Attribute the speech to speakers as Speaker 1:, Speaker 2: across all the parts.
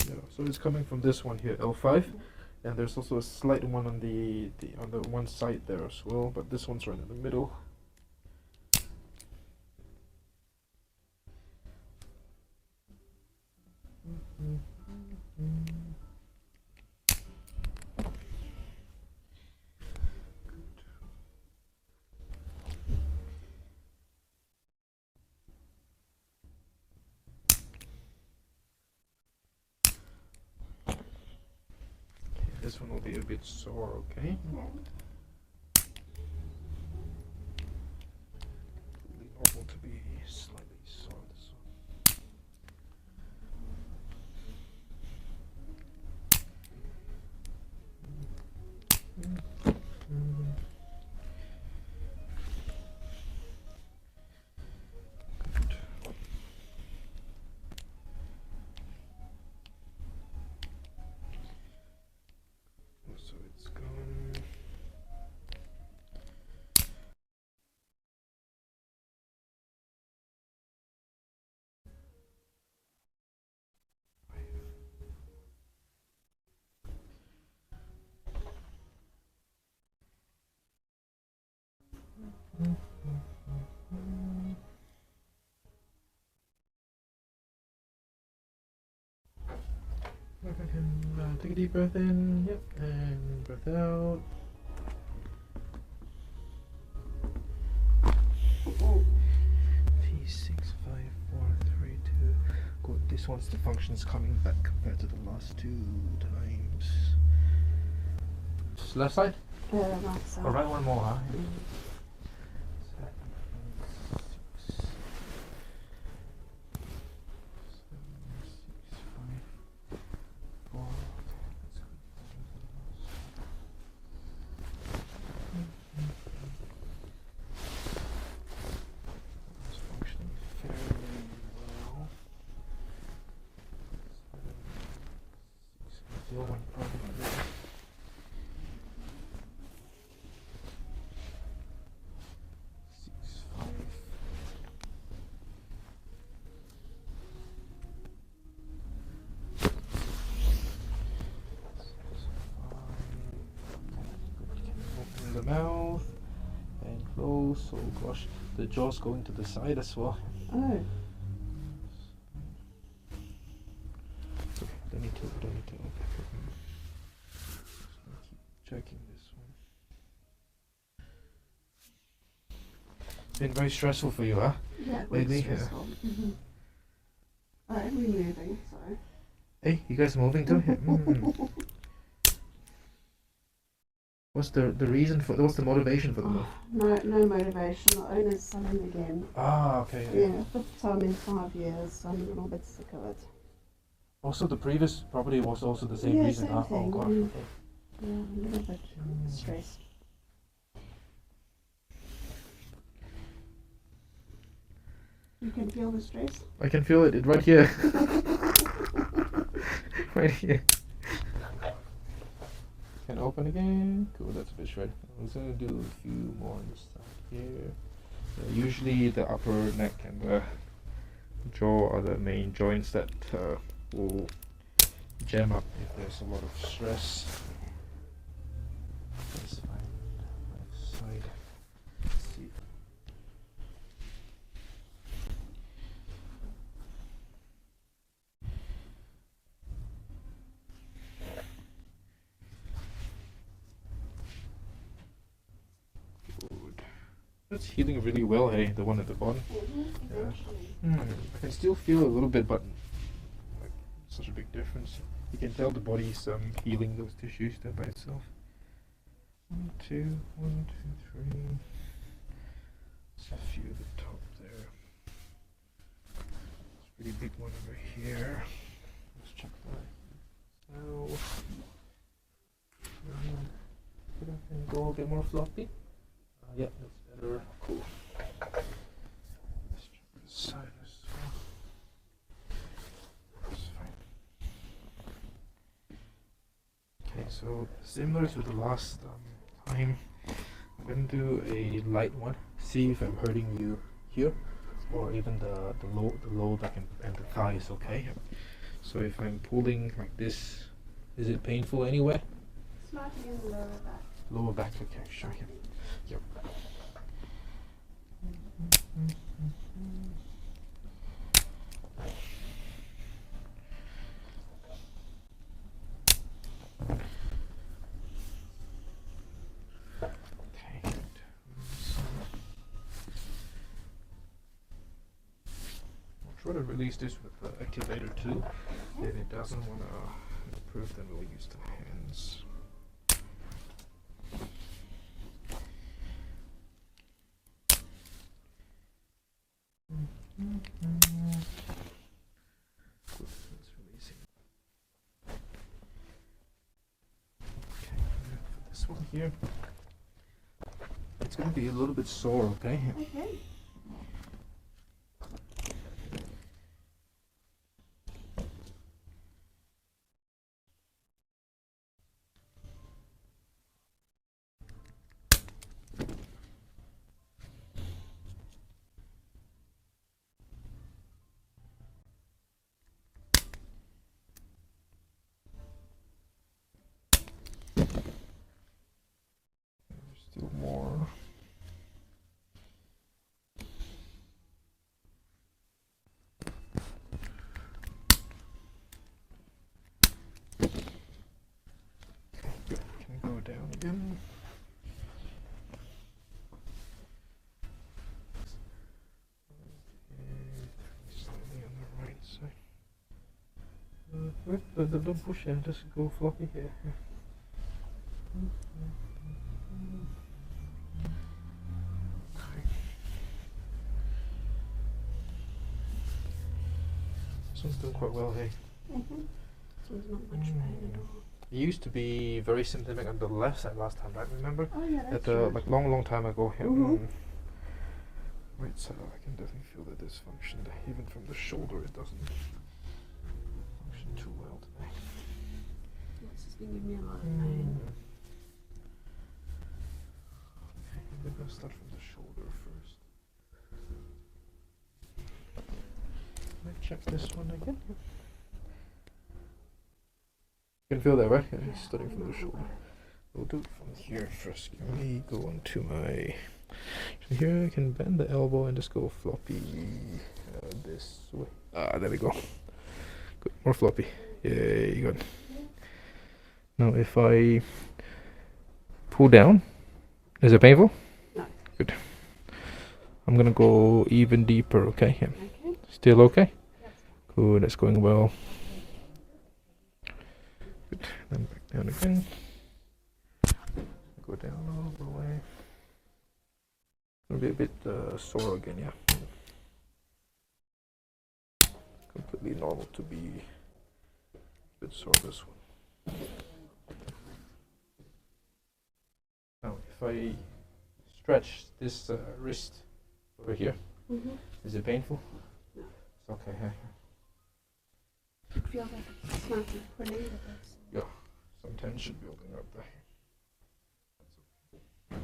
Speaker 1: Yeah, so it's coming from this one here, L5, and there's also a slight one on the on the one side there as well, but this one's right in the middle. This one will be a bit sore, okay? Normal to be slightly sore. This one. So it's gone. Take a deep breath in, yep, and breath out. T65432. Good. This one's the functions coming back compared to the last two times. Left side?
Speaker 2: Right side.
Speaker 1: All right, one more, huh? The mouth and close. Oh gosh, the jaw's going to the side as well.
Speaker 2: Oh.
Speaker 1: Okay, don't need to. Okay. Keep checking this one. Been very stressful for you, huh?
Speaker 2: Yeah,
Speaker 1: Lately,
Speaker 2: it's stressful. I'm removing, so.
Speaker 1: Hey, you guys moving too? What's the reason for? What's the motivation for the move?
Speaker 2: No motivation. The owner's selling again.
Speaker 1: Ah, okay.
Speaker 2: Yeah, fifth time in 5 years. I'm a little bit sick of it.
Speaker 1: Also, the previous property was also the same
Speaker 2: Yeah,
Speaker 1: reason.
Speaker 2: same
Speaker 1: Oh
Speaker 2: thing,
Speaker 1: gosh.
Speaker 2: yeah.
Speaker 1: Okay.
Speaker 2: Yeah, a little bit stressed. You can feel the stress?
Speaker 1: I can feel it right here. Right here. Can open again. Cool, that's a bit shred. I'm just gonna do a few more on this side here. Usually the upper neck and the jaw are the main joints that will jam up if there's a lot of stress. That's fine. Left side. Let's see. Good. That's healing really well, hey, the one at the bottom. Yeah. I can still feel a little bit, but like, such a big difference. You can tell the body's healing those tissues there by itself. 1, 2, 1, 2, 3. There's a few at the top there. It's a pretty big one over here. Let's check that. So, put up and go a bit more floppy. Yeah, that's better. Cool. Let's check this side as well. That's fine. Okay, so similar to the last time, I'm going to do a light one. See if I'm hurting you here, or even the low back and the thighs. Okay. So if I'm pulling like this, is it painful anywhere?
Speaker 2: Slightly in the lower back.
Speaker 1: Lower back, okay, sure. Yep. Okay, good. I'll try to release this with the activator too. If it doesn't want to improve, then we'll use the hands. Good, it's releasing. Okay, for this one here, it's going to be a little bit sore, okay?
Speaker 2: Okay.
Speaker 1: Still more. Good. Can go down again. Slightly on the right side. Don't push it, just go floppy here. This one's doing quite well here.
Speaker 2: So there's not much pain at all.
Speaker 1: It used to be very symptomatic on the left side last time, right? Remember?
Speaker 2: Oh yeah,
Speaker 1: At
Speaker 2: that's
Speaker 1: the
Speaker 2: right.
Speaker 1: like long time ago here.
Speaker 2: Mhm.
Speaker 1: Right side, I can definitely feel the dysfunction. Even from the shoulder, it doesn't function too well today.
Speaker 2: This has been giving me a lot of pain.
Speaker 1: Okay, maybe I'll start from the shoulder first. Let me check this one again. You can feel that, right? Yeah,
Speaker 2: Yeah,
Speaker 1: starting from the
Speaker 2: I
Speaker 1: shoulder.
Speaker 2: know.
Speaker 1: We'll do it from here first. Let me go on to my. So here I can bend the elbow and just go floppy this way. Ah, there we go. Good, more floppy. Yay, good. Now if I pull down, is it painful?
Speaker 2: No.
Speaker 1: Good. I'm gonna go even deeper. Okay. Yeah.
Speaker 2: Okay.
Speaker 1: Still okay?
Speaker 2: Yes.
Speaker 1: Good. That's going well. Good. Then back down again. Go down all the way. It'll be a bit sore again, yeah. Completely normal to be a bit sore this one. Now, if I stretch this wrist over here, is it painful?
Speaker 2: No.
Speaker 1: It's okay.
Speaker 2: It feels like it's slightly pulling, but that's
Speaker 1: Some tension building up there. Let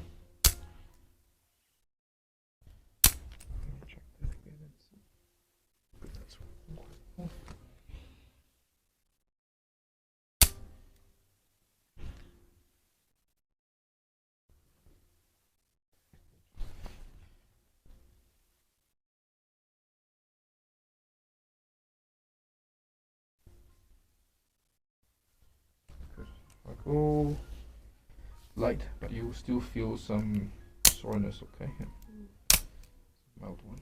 Speaker 1: me check that again and see. Good, that's one. Good. I'll go light, but you still feel some soreness, okay? Yeah. Mild one.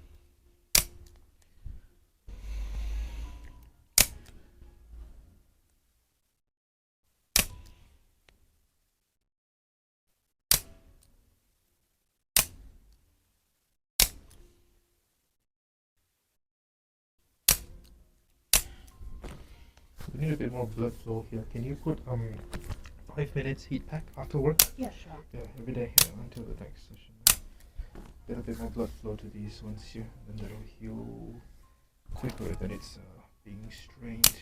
Speaker 1: We need a bit more blood flow here. Can you put 5 minutes heat pack after work?
Speaker 2: yeah, sure.
Speaker 1: Yeah, every day until the next session. Get a bit more blood flow to these ones here, then they'll heal quicker than it's being strained.